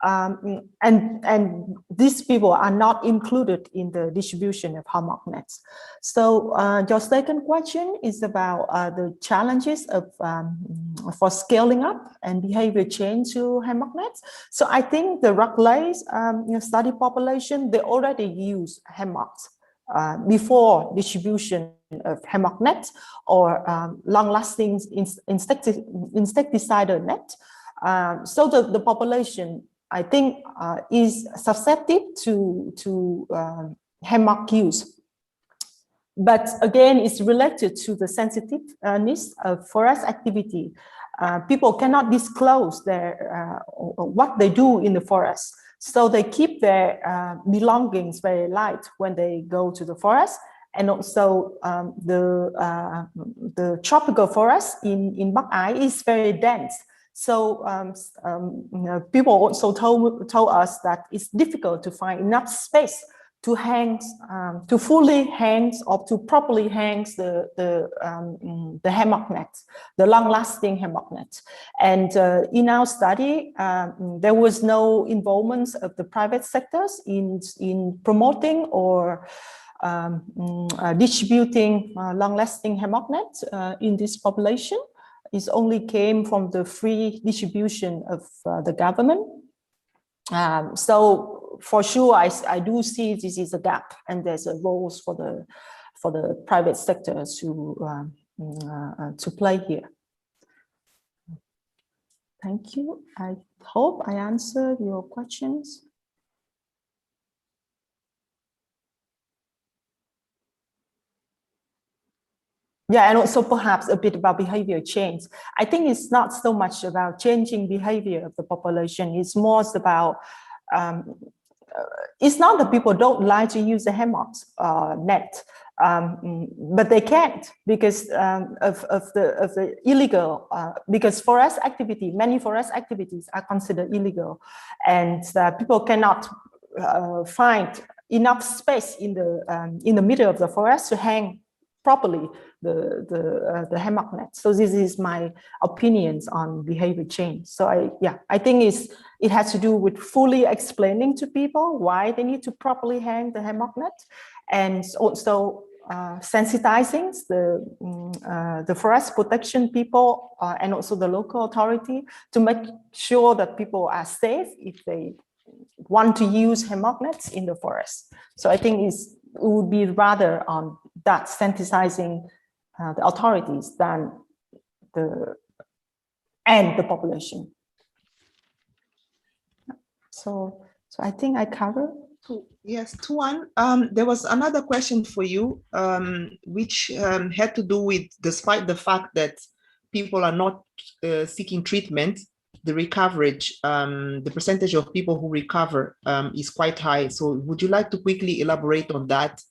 And these people are not included in the distribution of hammock nets. So your second question is about the challenges of for scaling up and behavior change to hammock nets. So I think the Rockley's study population, they already use hammocks before distribution of hammock nets or long-lasting insecticidal net. So the population, I think, is susceptible to hammock use. But again, it's related to the sensitiveness of forest activity. People cannot disclose their what they do in the forest. So they keep their belongings very light when they go to the forest. And also the tropical forest in Buckeye is very dense. So people also told us that it's difficult to find enough space to hang, to fully hang or to properly hang the hammock nets, the long-lasting hammock nets. And in our study, there was no involvement of the private sectors in promoting or distributing long-lasting hammock nets in this population. It only came from the free distribution of the government. So for sure, I do see this is a gap, and there's a role for the private sector to play here. Thank you. I hope I answered your questions. Yeah, and also perhaps a bit about behavior change. I think it's not so much about changing behavior of the population. It's more about, it's not that people don't like to use the hammocks net, but they can't because of the illegal, because forest activity, many forest activities are considered illegal, and people cannot find enough space in the middle of the forest to hang properly the hammock net. So this is my opinions on behavior change. So I think it has to do with fully explaining to people why they need to properly hang the hammock net, and also sensitizing the forest protection people and also the local authority to make sure that people are safe if they want to use hammock nets in the forest. So I think it would be rather on that sensitizing the authorities than the population. So I think I covered. Yes, Thuan, there was another question for you, which had to do with, despite the fact that people are not seeking treatment, the recovery, the percentage of people who recover is quite high. So would you like to quickly elaborate on that?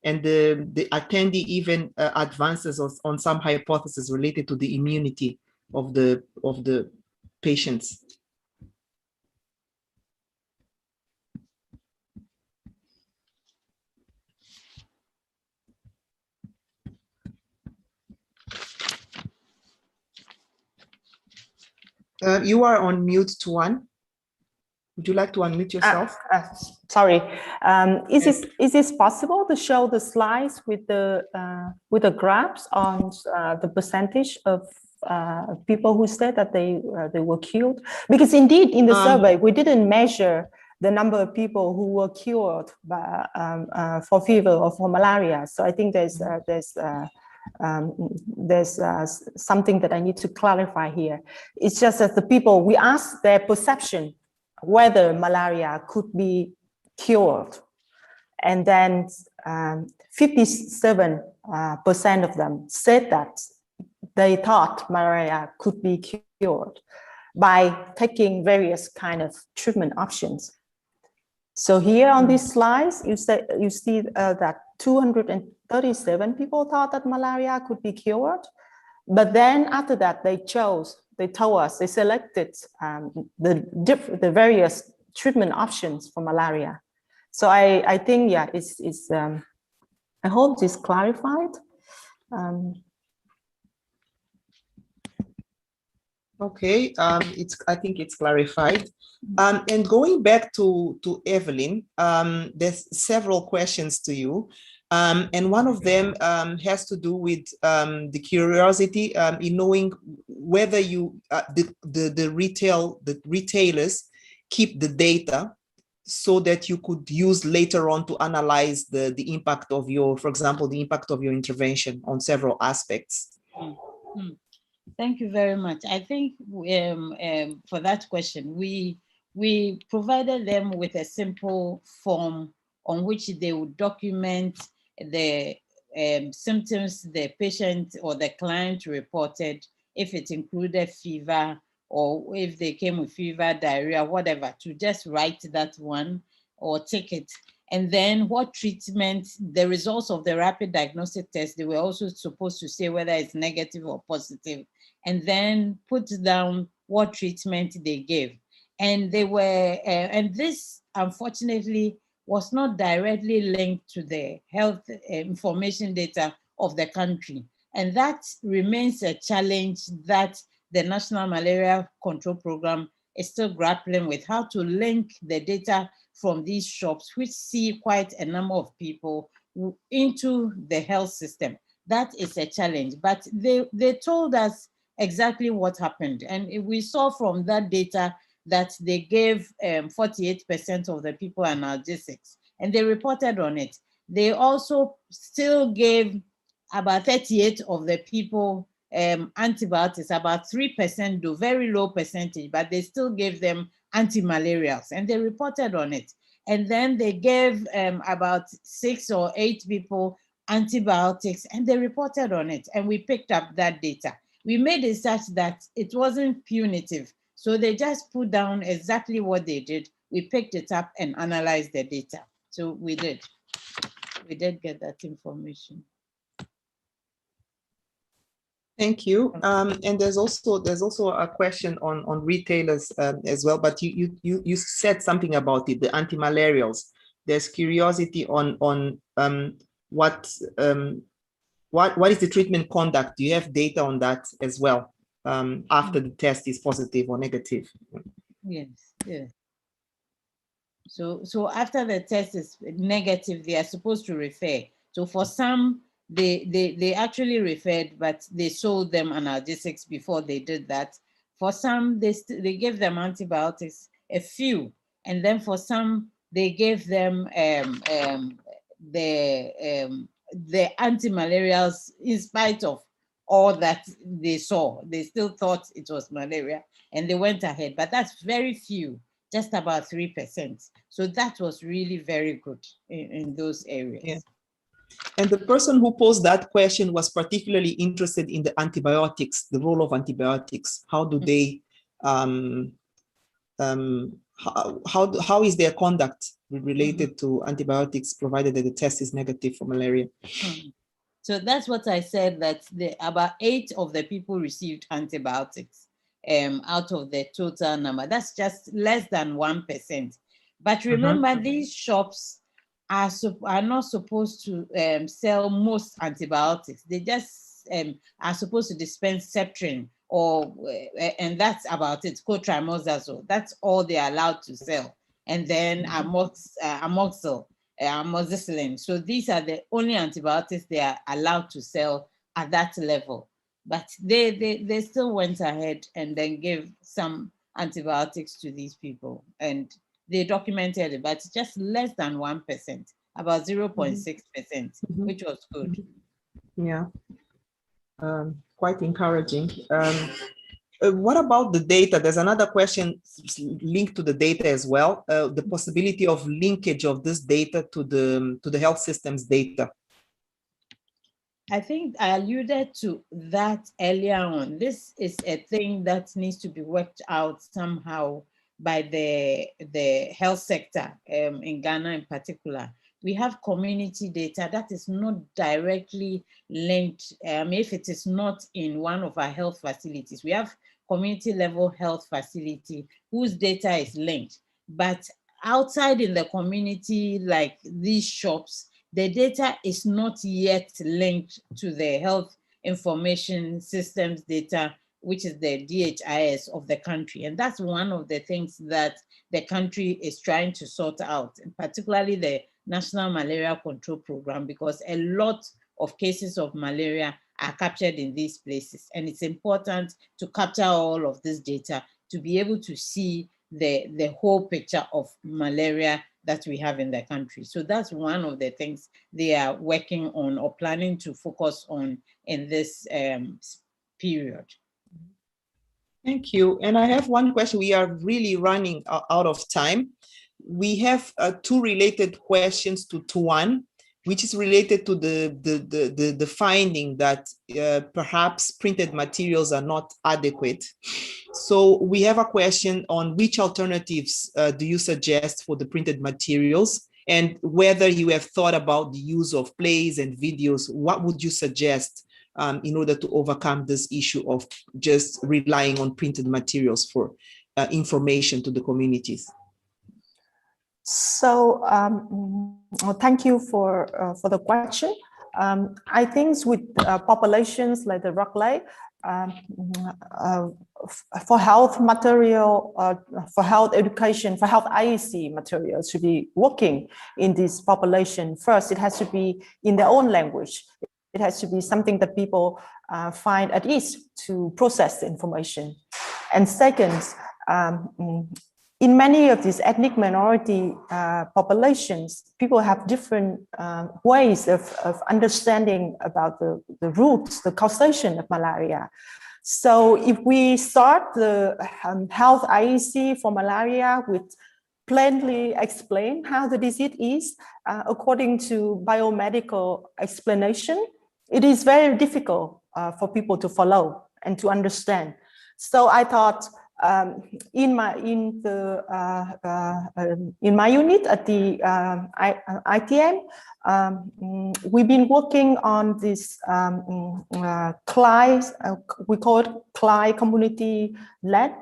And the attendee even advances on some hypotheses related to the immunity of the patients. You are on mute, Thuan. Would you like to unmute yourself? Sorry. Is it possible to show the slides with the graphs on the percentage of people who said that they were cured? Because indeed, in the survey, we didn't measure the number of people who were cured by, for fever or for malaria. So I think there's there's something that I need to clarify here. It's just that the people, we asked their perception whether malaria could be cured. And then 57% of them said that they thought malaria could be cured by taking various kind of treatment options. So here on these slides, you see that 237 people thought that malaria could be cured. But then after that, they told us, they selected the various treatment options for malaria. So I think, yeah, I hope this clarified. Okay, I think it's clarified. And going back to Evelyn, there's several questions to you. And one of them has to do with the curiosity in knowing whether the retailers keep the data so that you could use later on to analyze the impact of for example, the impact of your intervention on several aspects. Thank you very much. I think for that question, we provided them with a simple form on which they would document the symptoms the patient or the client reported, if it included fever, or if they came with fever, diarrhea, whatever, to just write that one or tick it. And then what treatment, the results of the rapid diagnostic test, they were also supposed to say whether it's negative or positive, and then put down what treatment they gave. And they were, and this unfortunately was not directly linked to the health information data of the country. And that remains a challenge that the National Malaria Control Program is still grappling with, how to link the data from these shops, which see quite a number of people, into the health system. That is a challenge, but they told us exactly what happened. And we saw from that data that they gave 48% of the people analgesics, and they reported on it. They also still gave about 38 of the people antibiotics, about 3%, do very low percentage, but they still gave them anti-malarials, and they reported on it. And then they gave about 6 or 8 people antibiotics, and they reported on it, and we picked up that data. We made it such that it wasn't punitive, so they just put down exactly what they did. We picked it up and analyzed the data. So we did get that information. Thank you. And there's also a question on retailers as well, but you said something about it, the anti-malarials. There's curiosity on what is the treatment conduct? Do you have data on that as well after the test is positive or negative? Yes, yes. So after the test is negative, they are supposed to refer. So for some, they actually referred, but they sold them analgesics before they did that. For some, they gave them antibiotics, a few, and then for some, they gave them the anti-malarials in spite of all that they saw. They still thought it was malaria, and they went ahead, but that's very few, just about 3%. So that was really very good in those areas. Yeah. And the person who posed that question was particularly interested in the antibiotics, the role of antibiotics. How do they, how is their conduct related to antibiotics, provided that the test is negative for malaria? So that's what I said, that about 8 of the people received antibiotics out of the total number. That's just less than 1%. But remember, these shops are not supposed to sell most antibiotics. They just are supposed to dispense Septrin, and that's about it, cotrimazole. That's all they're allowed to sell. And then amoxicillin. So these are the only antibiotics they are allowed to sell at that level. But they still went ahead and then gave some antibiotics to these people, and they documented it, but just less than 1%, about 0.6%, which was good. Yeah. Quite encouraging. What about the data? There's another question linked to the data as well. The possibility of linkage of this data to the health system's data. I think I alluded to that earlier on. This is a thing that needs to be worked out somehow by the health sector in Ghana in particular. We have community data that is not directly linked. If it is not in one of our health facilities, we have community level health facility whose data is linked. But outside in the community, like these shops, the data is not yet linked to the health information systems data, which is the DHIS of the country. And that's one of the things that the country is trying to sort out, and particularly the National Malaria Control Program, because a lot of cases of malaria are captured in these places. And it's important to capture all of this data to be able to see the whole picture of malaria that we have in the country. So that's one of the things they are working on or planning to focus on in this period. Thank you. And I have one question. We are really running out of time. We have two related questions to Thuan, which is related to the finding that perhaps printed materials are not adequate. So we have a question on which alternatives do you suggest for the printed materials, and whether you have thought about the use of plays and videos. What would you suggest in order to overcome this issue of just relying on printed materials for information to the communities? So well, thank you for the question. I think with populations like the Rockland, for health material, for health education, for health IEC materials to be working in this population, first it has to be in their own language. It has to be something that people find at ease to process the information. And second, in many of these ethnic minority populations, people have different ways of understanding about the roots, the causation of malaria. So if we start the health IEC for malaria with plainly explain how the disease is, according to biomedical explanation, it is very difficult for people to follow and to understand. So I thought, in my unit at the ITM, we've been working on this CLI, we call it CLI community-led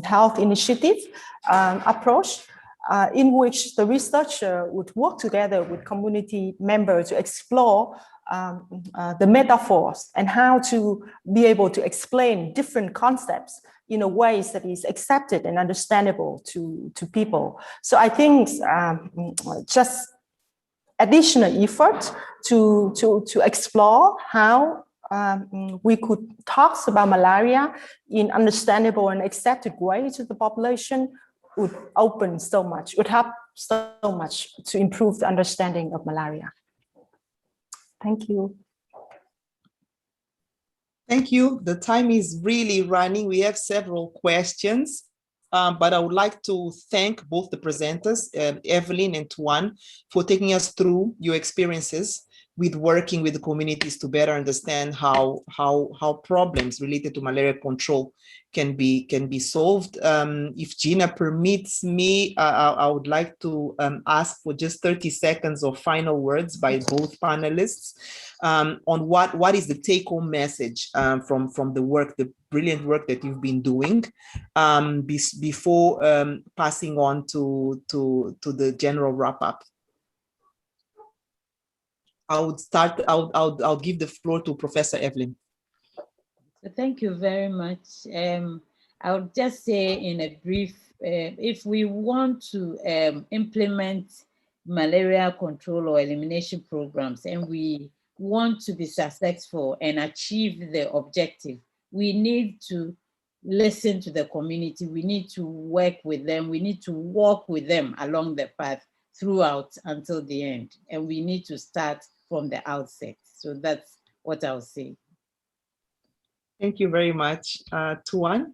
health initiative approach, in which the researcher would work together with community members to explore the metaphors and how to be able to explain different concepts in a ways that is accepted and understandable to people. So I think just additional effort to explore how we could talk about malaria in understandable and accepted way to the population would open so much, would help so much to improve the understanding of malaria. Thank you. Thank you. The time is really running. We have several questions, but I would like to thank both the presenters, Evelyn and Thuan, for taking us through your experiences with working with the communities to better understand how problems related to malaria control can be solved. If Gina permits me, I would like to ask for just 30 seconds of final words by both panelists on what is the take-home message from the work, the brilliant work that you've been doing, before passing on to the general wrap-up. I'll give the floor to Professor Evelyn. Thank you very much. I would just say in a brief, if we want to implement malaria control or elimination programs, and we want to be successful and achieve the objective, we need to listen to the community. We need to work with them. We need to walk with them along the path throughout until the end. And we need to start from the outset. So that's what I'll say. Thank you very much. Thuan?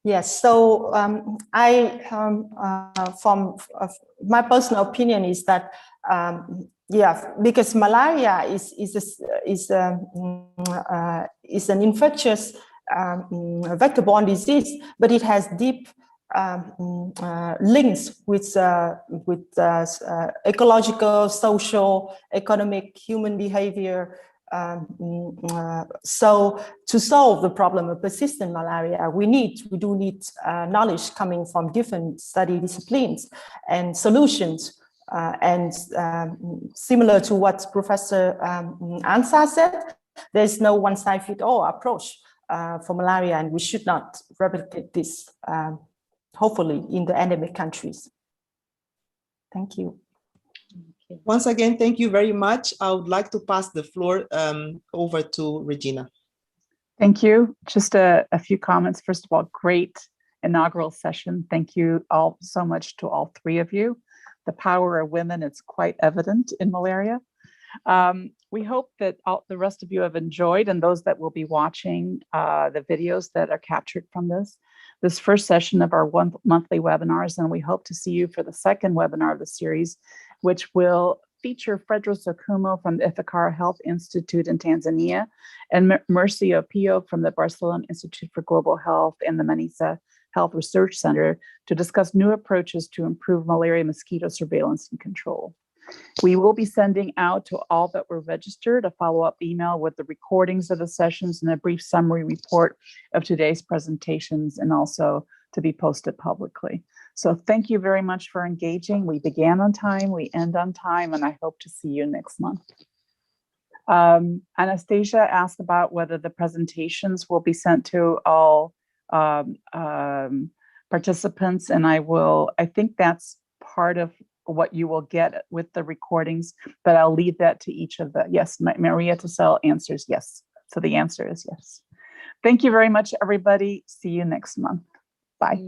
Yes, so from my personal opinion is that yeah, because malaria is an infectious vector-borne disease, but it has deep links with ecological, social, economic, human behavior. So to solve the problem of persistent malaria, we do need knowledge coming from different study disciplines and solutions. Similar to what Professor Ansah said, there's no one-size-fits-all approach for malaria, and we should not replicate this, hopefully, in the endemic countries. Thank you. Once again, thank you very much. I would like to pass the floor over to Regina. Thank you. Just a few comments. First of all, great inaugural session. Thank you all so much to all three of you. The power of women is quite evident in malaria. We hope that the rest of you have enjoyed, and those that will be watching the videos that are captured from this first session of our monthly webinars, and we hope to see you for the second webinar of the series, which will feature Fredro Sokumo from the Ifakara Health Institute in Tanzania and Mercio Pio from the Barcelona Institute for Global Health and the MESA Health Research Center to discuss new approaches to improve malaria mosquito surveillance and control. We will be sending out to all that were registered a follow-up email with the recordings of the sessions and a brief summary report of today's presentations, and also to be posted publicly. So thank you very much for engaging. We began on time, we end on time, and I hope to see you next month. Anastasia asked about whether the presentations will be sent to all participants, and I think that's part of what you will get with the recordings, but I'll leave that to each of the, yes, Maria Tassel answers yes. So the answer is yes. Thank you very much, everybody. See you next month. Bye.